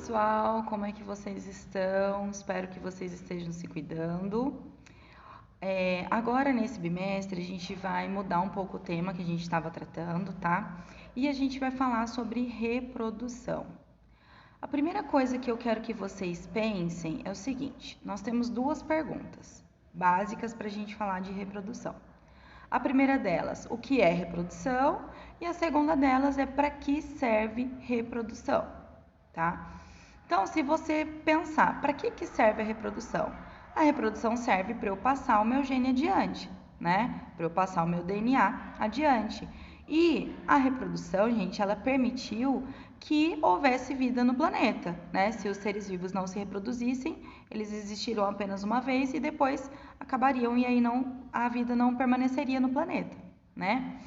pessoal, como é que vocês estão? Espero que vocês estejam se cuidando. Agora, nesse bimestre, a gente vai mudar um pouco o tema que a gente estava tratando, tá? E a gente vai falar sobre reprodução. A primeira coisa que eu quero que vocês pensem é o seguinte: nós temos duas perguntas básicas para a gente falar de reprodução. A primeira delas, o que é reprodução? E a segunda delas é para que serve reprodução, tá? Então, se você pensar, para que serve a reprodução? A reprodução serve para eu passar o meu gene adiante, né? Para eu passar o meu DNA adiante. E a reprodução, gente, ela permitiu que houvesse vida no planeta, né? Se os seres vivos não se reproduzissem, eles existiriam apenas uma vez e depois acabariam e aí a vida não permaneceria no planeta, né?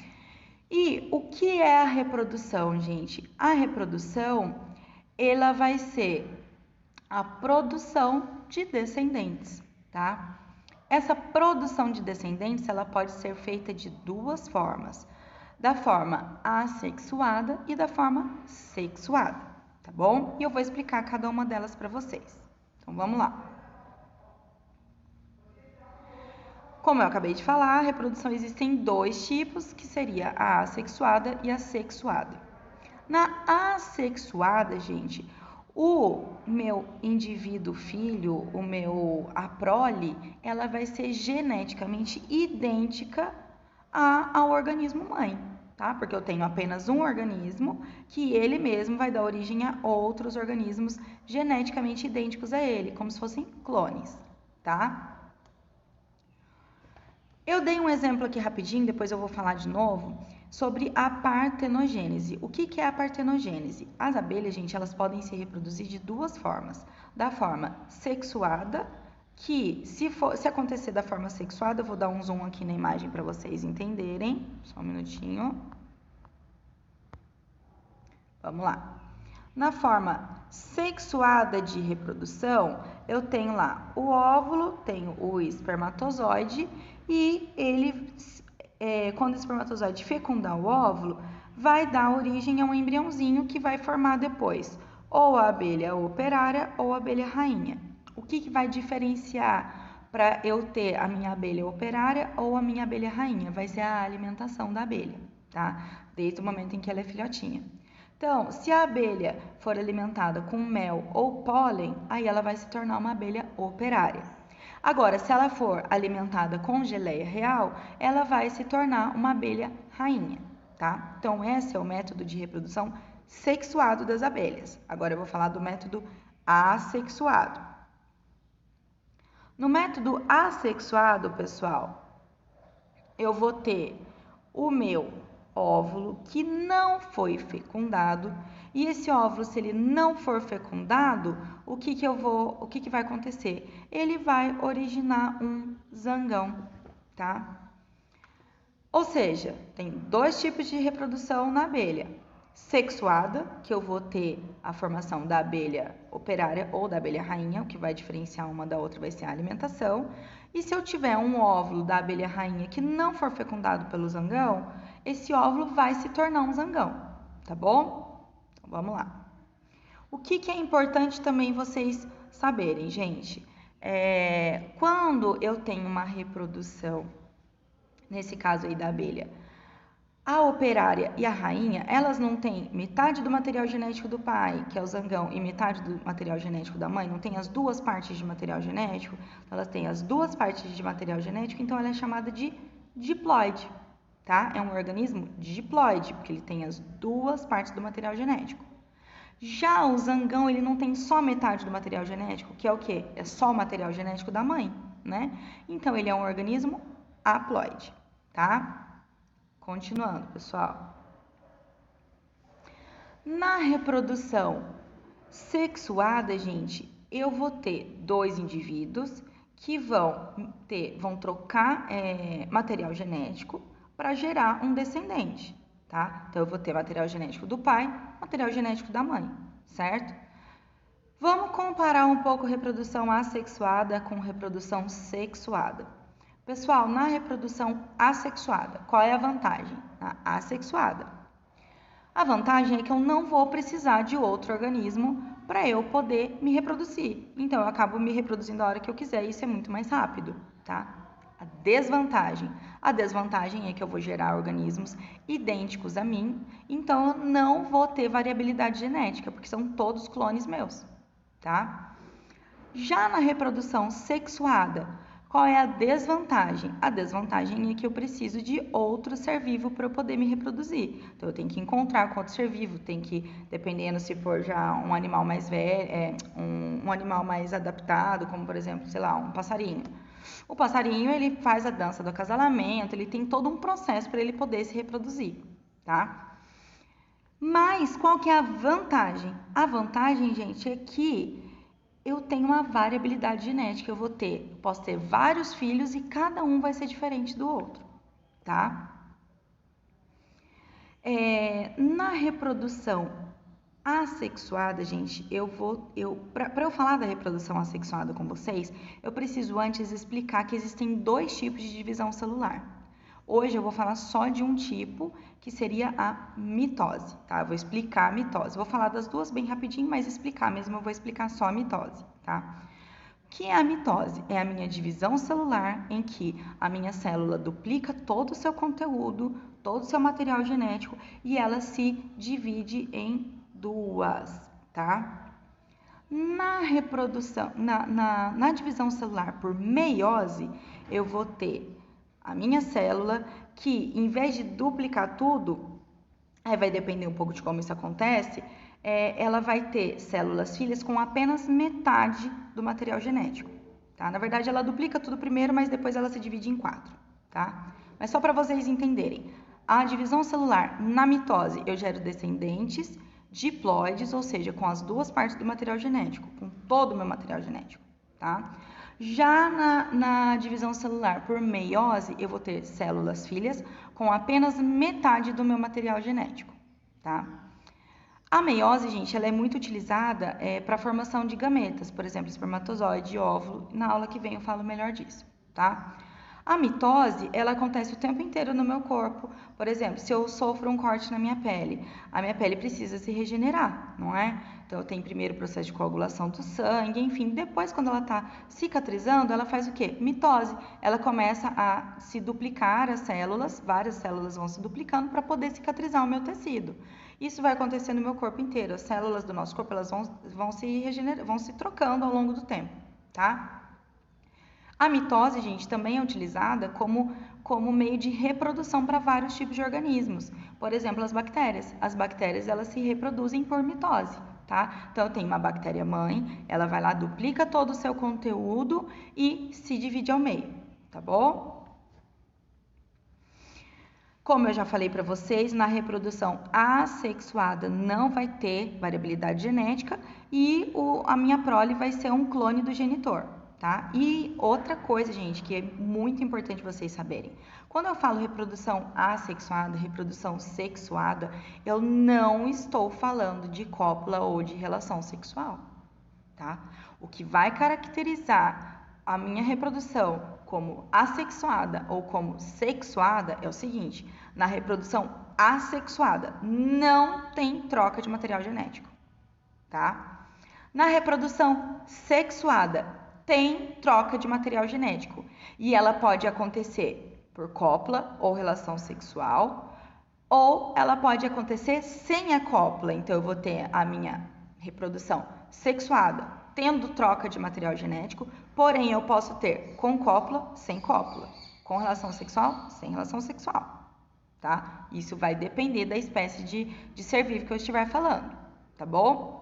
E o que é a reprodução, gente? A reprodução, ela vai ser a produção de descendentes, tá? Essa produção de descendentes, ela pode ser feita de duas formas: da forma assexuada e da forma sexuada, tá bom? E eu vou explicar cada uma delas para vocês. Então, vamos lá. Como eu acabei de falar, a reprodução existem dois tipos, que seria a assexuada e a sexuada. Na assexuada, gente, o meu indivíduo filho, a prole, ela vai ser geneticamente idêntica ao organismo mãe, tá? Porque eu tenho apenas um organismo que ele mesmo vai dar origem a outros organismos geneticamente idênticos a ele, como se fossem clones, tá? Eu dei um exemplo aqui rapidinho, depois eu vou falar de novo, sobre a partenogênese. O que é a partenogênese? As abelhas, gente, elas podem se reproduzir de duas formas. Da forma sexuada, que se acontecer da forma sexuada, eu vou dar um zoom aqui na imagem para vocês entenderem. Só um minutinho. Vamos lá. Na forma sexuada de reprodução, eu tenho lá o óvulo, tenho o espermatozoide e ele, quando o espermatozoide fecundar o óvulo, vai dar origem a um embriãozinho que vai formar depois ou a abelha operária ou a abelha rainha. O que vai diferenciar para eu ter a minha abelha operária ou a minha abelha rainha? Vai ser a alimentação da abelha, tá? Desde o momento em que ela é filhotinha. Então, se a abelha for alimentada com mel ou pólen, aí ela vai se tornar uma abelha operária. Agora, se ela for alimentada com geleia real, ela vai se tornar uma abelha rainha, tá? Então, esse é o método de reprodução sexuado das abelhas. Agora eu vou falar do método assexuado. No método assexuado, pessoal, eu vou ter o meu óvulo que não foi fecundado, e esse óvulo, se ele não for fecundado, o que vai acontecer? Ele vai originar um zangão, tá? Ou seja, tem dois tipos de reprodução na abelha: sexuada, que eu vou ter a formação da abelha operária ou da abelha rainha, o que vai diferenciar uma da outra vai ser a alimentação. E se eu tiver um óvulo da abelha rainha que não for fecundado pelo zangão, esse óvulo vai se tornar um zangão, tá bom? Então, vamos lá. O que é importante também vocês saberem, gente? Quando eu tenho uma reprodução, nesse caso aí da abelha, a operária e a rainha, elas não têm metade do material genético do pai, que é o zangão, e metade do material genético da mãe, não tem as duas partes de material genético, elas têm as duas partes de material genético, então ela é chamada de diploide, tá? É um organismo diploide, porque ele tem as duas partes do material genético. Já o zangão, ele não tem só metade do material genético, que é o quê? É só o material genético da mãe, né? Então, ele é um organismo haploide, tá? Continuando, pessoal. Na reprodução sexuada, gente, eu vou ter dois indivíduos que vão trocar material genético para gerar um descendente, tá? Então, eu vou ter material genético do pai, material genético da mãe, certo? Vamos comparar um pouco reprodução assexuada com reprodução sexuada. Pessoal, na reprodução assexuada, qual é a vantagem? Na assexuada. A vantagem é que eu não vou precisar de outro organismo para eu poder me reproduzir. Então, eu acabo me reproduzindo a hora que eu quiser e isso é muito mais rápido, tá? A desvantagem é que eu vou gerar organismos idênticos a mim, então eu não vou ter variabilidade genética, porque são todos clones meus, tá? Já na reprodução sexuada, qual é a desvantagem? A desvantagem é que eu preciso de outro ser vivo para eu poder me reproduzir. Então, eu tenho que encontrar com outro ser vivo, tem que, dependendo se for já um animal mais velho, um animal mais adaptado, como por exemplo, sei lá, um passarinho. O passarinho, ele faz a dança do acasalamento, ele tem todo um processo para ele poder se reproduzir, tá? Mas qual que é a vantagem? A vantagem, gente, é que eu tenho uma variabilidade genética. Posso ter vários filhos e cada um vai ser diferente do outro, tá? Na reprodução assexuada, gente, para eu falar da reprodução assexuada com vocês, eu preciso antes explicar que existem 2 tipos de divisão celular. Hoje eu vou falar só de um tipo, que seria a mitose, tá? Eu vou explicar a mitose. Vou falar das duas bem rapidinho, mas explicar mesmo, eu vou explicar só a mitose, tá? O que é a mitose? É a minha divisão celular em que a minha célula duplica todo o seu conteúdo, todo o seu material genético e ela se divide em 2, tá? Na reprodução, na divisão celular por meiose, eu vou ter a minha célula que, em vez de duplicar tudo, vai depender um pouco de como isso acontece, ela vai ter células filhas com apenas metade do material genético, tá? Na verdade, ela duplica tudo primeiro, mas depois ela se divide em 4, tá? Mas só para vocês entenderem, a divisão celular na mitose, eu gero descendentes diploides, ou seja, com as 2 partes do material genético, com todo o meu material genético, tá? Já na divisão celular por meiose, eu vou ter células filhas com apenas metade do meu material genético, tá? A meiose, gente, ela é muito utilizada para a formação de gametas, por exemplo, espermatozoide, óvulo. Na aula que vem eu falo melhor disso, tá? A mitose, ela acontece o tempo inteiro no meu corpo. Por exemplo, se eu sofro um corte na minha pele, a minha pele precisa se regenerar, não é? Então, eu tenho primeiro o processo de coagulação do sangue, enfim. Depois, quando ela está cicatrizando, ela faz o quê? Mitose. Ela começa a se duplicar as células, várias células vão se duplicando para poder cicatrizar o meu tecido. Isso vai acontecer no meu corpo inteiro. As células do nosso corpo, elas vão se regenerando, vão se trocando ao longo do tempo, tá? A mitose, gente, também é utilizada como meio de reprodução para vários tipos de organismos. Por exemplo, as bactérias. As bactérias, elas se reproduzem por mitose, tá? Então, eu tenho uma bactéria mãe, ela vai lá, duplica todo o seu conteúdo e se divide ao meio, tá bom? Como eu já falei para vocês, na reprodução assexuada não vai ter variabilidade genética e a minha prole vai ser um clone do genitor, tá? E outra coisa, gente, que é muito importante vocês saberem. Quando eu falo reprodução assexuada, reprodução sexuada, eu não estou falando de cópula ou de relação sexual, tá? O que vai caracterizar a minha reprodução como assexuada ou como sexuada é o seguinte: na reprodução assexuada não tem troca de material genético, tá? Na reprodução sexuada tem troca de material genético e ela pode acontecer por cópula ou relação sexual, ou ela pode acontecer sem a cópula. Então, eu vou ter a minha reprodução sexuada tendo troca de material genético, porém eu posso ter com cópula, sem cópula, com relação sexual, sem relação sexual, tá? Isso vai depender da espécie de ser vivo que eu estiver falando, tá bom?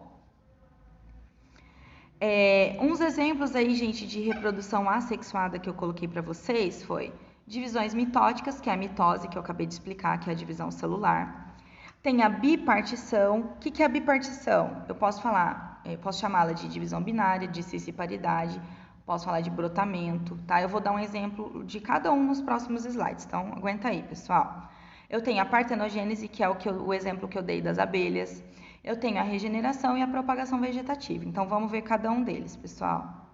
Uns exemplos aí, gente, de reprodução assexuada que eu coloquei para vocês foi divisões mitóticas, que é a mitose que eu acabei de explicar, que é a divisão celular. Tem a bipartição. O que é a bipartição? Eu posso chamá-la de divisão binária, de cisparidade, posso falar de brotamento, tá? Eu vou dar um exemplo de cada um nos próximos slides, então aguenta aí, pessoal. Eu tenho a partenogênese, que é o exemplo que eu dei das abelhas. Eu tenho a regeneração e a propagação vegetativa. Então, vamos ver cada um deles, pessoal.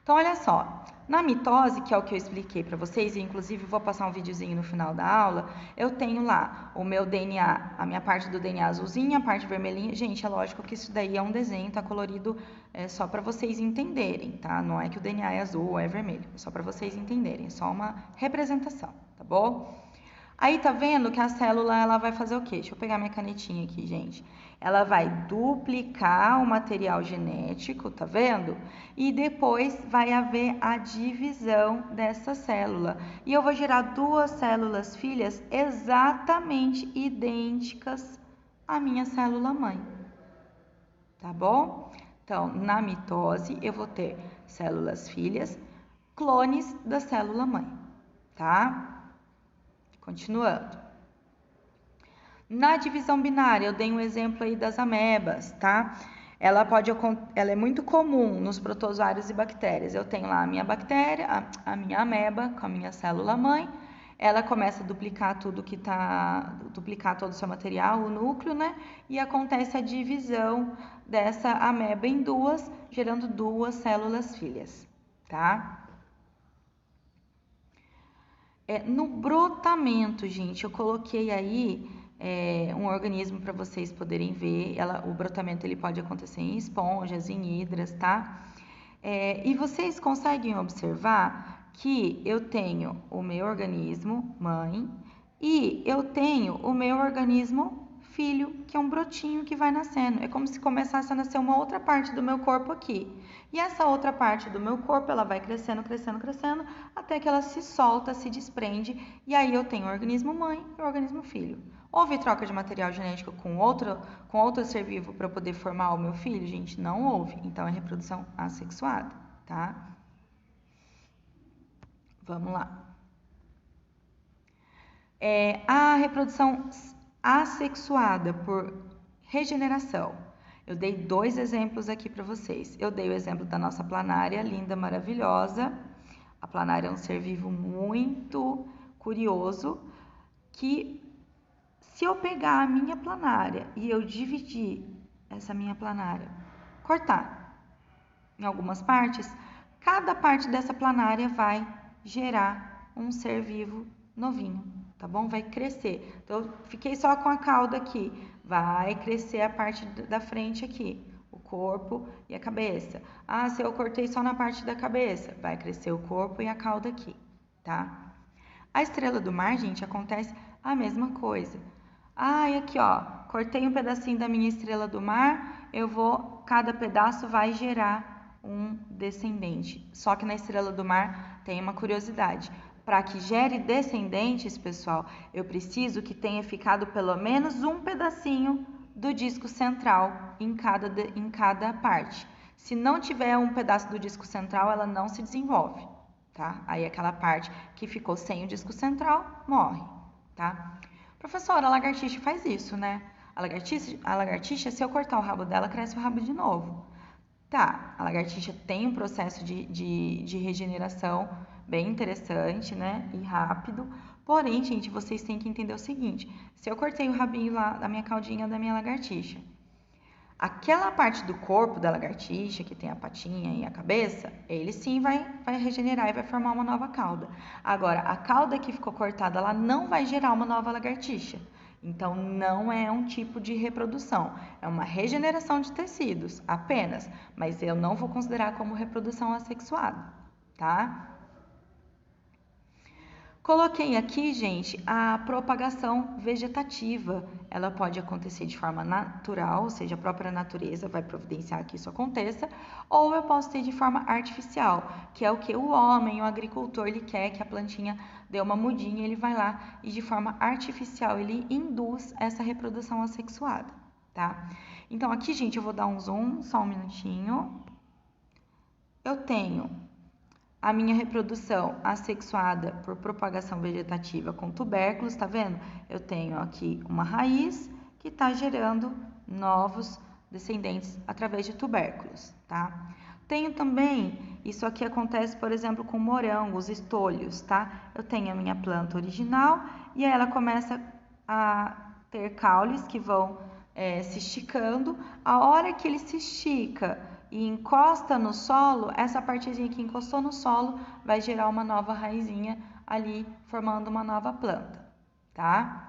Então, olha só, na mitose, que é o que eu expliquei para vocês, e inclusive vou passar um videozinho no final da aula, eu tenho lá o meu DNA, a minha parte do DNA azulzinha, a parte vermelhinha. Gente, é lógico que isso daí é um desenho, tá colorido só para vocês entenderem, tá? Não é que o DNA é azul ou é vermelho, é só para vocês entenderem, é só uma representação, tá bom? Aí tá vendo que a célula ela vai fazer o quê? Deixa eu pegar minha canetinha aqui, gente. Ela vai duplicar o material genético, tá vendo? E depois vai haver a divisão dessa célula. E eu vou gerar duas células filhas exatamente idênticas à minha célula mãe. Tá bom? Então, na mitose, eu vou ter células filhas, clones da célula mãe, tá? Continuando. Na divisão binária, eu dei um exemplo aí das amebas, tá? Ela é muito comum nos protozoários e bactérias. Eu tenho lá a minha bactéria, a minha ameba com a minha célula mãe. Ela começa a duplicar duplicar todo o seu material, o núcleo, né? E acontece a divisão dessa ameba em duas, gerando duas células filhas, tá? No brotamento, gente, eu coloquei aí um organismo para vocês poderem ver. O brotamento ele pode acontecer em esponjas, em hidras, tá? E vocês conseguem observar que eu tenho o meu organismo mãe e eu tenho o meu organismo filho, que é um brotinho que vai nascendo. É como se começasse a nascer uma outra parte do meu corpo aqui. E essa outra parte do meu corpo, ela vai crescendo, crescendo, crescendo, até que ela se solta, se desprende, e aí eu tenho o organismo mãe e o organismo filho. Houve troca de material genético com outro ser vivo para poder formar o meu filho? Gente, não houve. Então é reprodução assexuada, tá? Vamos lá. A reprodução assexuada por regeneração. Eu dei dois exemplos aqui para vocês. Eu dei o exemplo da nossa planária, linda, maravilhosa. A planária é um ser vivo muito curioso, que se eu pegar a minha planária e eu dividir essa minha planária, cortar em algumas partes, cada parte dessa planária vai gerar um ser vivo novinho, tá bom? Vai crescer. Então, eu fiquei só com a cauda aqui. Vai crescer a parte da frente aqui, o corpo e a cabeça. Ah, se eu cortei só na parte da cabeça, vai crescer o corpo e a cauda aqui, tá? A estrela do mar, gente, acontece a mesma coisa. Ah, e aqui, ó, cortei um pedacinho da minha estrela do mar, cada pedaço vai gerar um descendente. Só que na estrela do mar tem uma curiosidade. Para que gere descendentes, pessoal, eu preciso que tenha ficado pelo menos um pedacinho do disco central em cada parte. Se não tiver um pedaço do disco central, ela não se desenvolve, tá? Aí aquela parte que ficou sem o disco central morre, tá? Professora, a lagartixa faz isso, né? A lagartixa, se eu cortar o rabo dela, cresce o rabo de novo. Tá, a lagartixa tem um processo de regeneração bem interessante, né? E rápido. Porém, gente, vocês têm que entender o seguinte: se eu cortei o rabinho lá da minha caudinha da minha lagartixa, aquela parte do corpo da lagartixa, que tem a patinha e a cabeça, ele sim vai regenerar e vai formar uma nova cauda. Agora, a cauda que ficou cortada, ela não vai gerar uma nova lagartixa. Então, não é um tipo de reprodução, é uma regeneração de tecidos apenas, mas eu não vou considerar como reprodução assexuada, tá? Coloquei aqui, gente, a propagação vegetativa. Ela pode acontecer de forma natural, ou seja, a própria natureza vai providenciar que isso aconteça, ou eu posso ter de forma artificial, que é o que o homem, o agricultor, ele quer que a plantinha dê uma mudinha, ele vai lá e de forma artificial ele induz essa reprodução assexuada, tá? Então aqui, gente, eu vou dar um zoom, só um minutinho. Eu tenho a minha reprodução assexuada por propagação vegetativa com tubérculos, tá vendo? Eu tenho aqui uma raiz que está gerando novos descendentes através de tubérculos, tá? Tenho também, isso aqui acontece, por exemplo, com morangos, estolhos, tá? Eu tenho a minha planta original e aí ela começa a ter caules que vão se esticando. A hora que ele se estica, e encosta no solo, essa partezinha que encostou no solo vai gerar uma nova raizinha ali, formando uma nova planta, tá?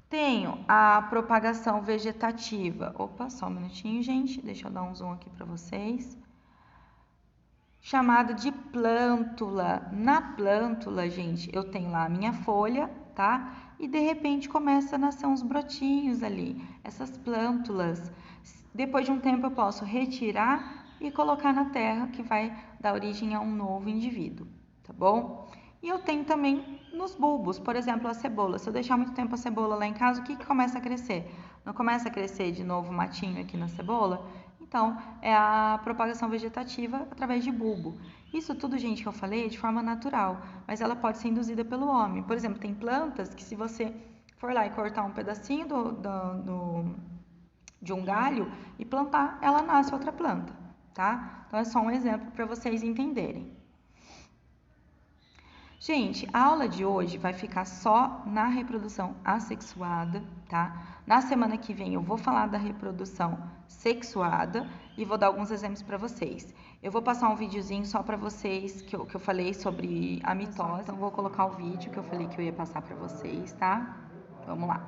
Tenho a propagação vegetativa. Opa, só um minutinho, gente. Deixa eu dar um zoom aqui para vocês. Chamada de plântula. Na plântula, gente, eu tenho lá a minha folha, tá? E de repente começa a nascer uns brotinhos ali, essas plântulas. Depois de um tempo eu posso retirar e colocar na terra, que vai dar origem a um novo indivíduo, tá bom? E eu tenho também nos bulbos, por exemplo, a cebola. Se eu deixar muito tempo a cebola lá em casa, o que começa a crescer? Não começa a crescer de novo matinho aqui na cebola? Então, é a propagação vegetativa através de bulbo. Isso tudo, gente, que eu falei é de forma natural, mas ela pode ser induzida pelo homem. Por exemplo, tem plantas que se você for lá e cortar um pedacinho de um galho e plantar, ela nasce outra planta, tá? Então, é só um exemplo para vocês entenderem. Gente, a aula de hoje vai ficar só na reprodução assexuada, tá? Na semana que vem eu vou falar da reprodução sexuada e vou dar alguns exemplos para vocês. Eu vou passar um videozinho só para vocês que eu falei sobre a mitose, então vou colocar o vídeo que eu falei que eu ia passar para vocês, tá? Vamos lá.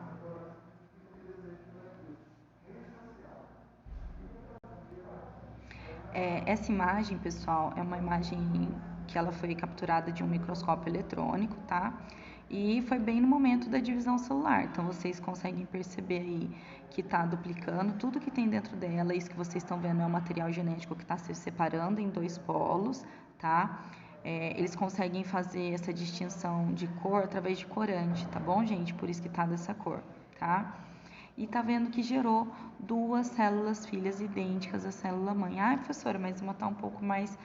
Essa imagem, pessoal, é uma imagem que ela foi capturada de um microscópio eletrônico, tá? E foi bem no momento da divisão celular. Então, vocês conseguem perceber aí que está duplicando tudo que tem dentro dela. Isso que vocês estão vendo é o material genético que está se separando em dois polos, tá? Eles conseguem fazer essa distinção de cor através de corante, tá bom, gente? Por isso que tá dessa cor, tá? E tá vendo que gerou duas células filhas idênticas à célula mãe. Ah, professora, mas uma tá um pouco mais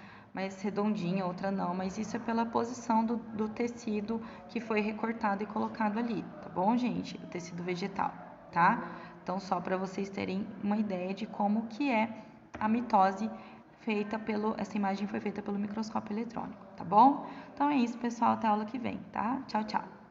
redondinha, outra não. Mas isso é pela posição do tecido que foi recortado e colocado ali, tá bom, gente? O tecido vegetal, tá? Então, só para vocês terem uma ideia de como que é a mitose feita essa imagem foi feita pelo microscópio eletrônico, tá bom? Então é isso, pessoal, até a aula que vem, tá? Tchau, tchau.